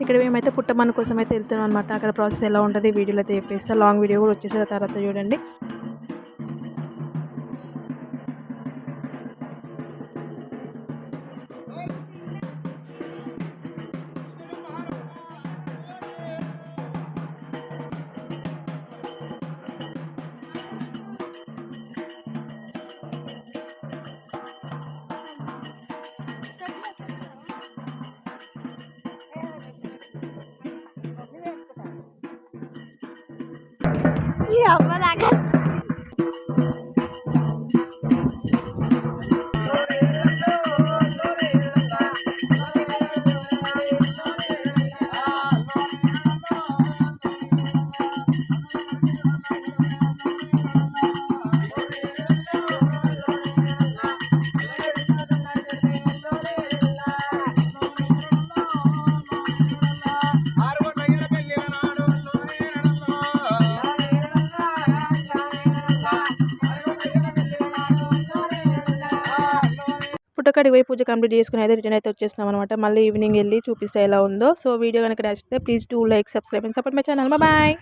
ఇక్కడ మేమైతే పుట్టమన్ను కోసం అయితే వెళ్తున్నాం అనమాట. అక్కడ ప్రాసెస్ ఎలా ఉంటుంది వీడియోలో అయితే చెప్పేస్తా. లాంగ్ వీడియో కూడా వచ్చేసిన తర్వాత చూడండి. ఈ అమ్మ దాకా పుట్టకాడికి పోయి పూజ కంప్లీట్ చేసుకుని అయితే రిటర్న్ అయితే వచ్చేస్తున్నాం అనమాట. మళ్ళీ ఈవినింగ్ వెళ్ళి చూపిస్తే ఎలా ఉందో. సో వీడియో కనుక నచ్చితే please do like, subscribe and support my channel. Bye.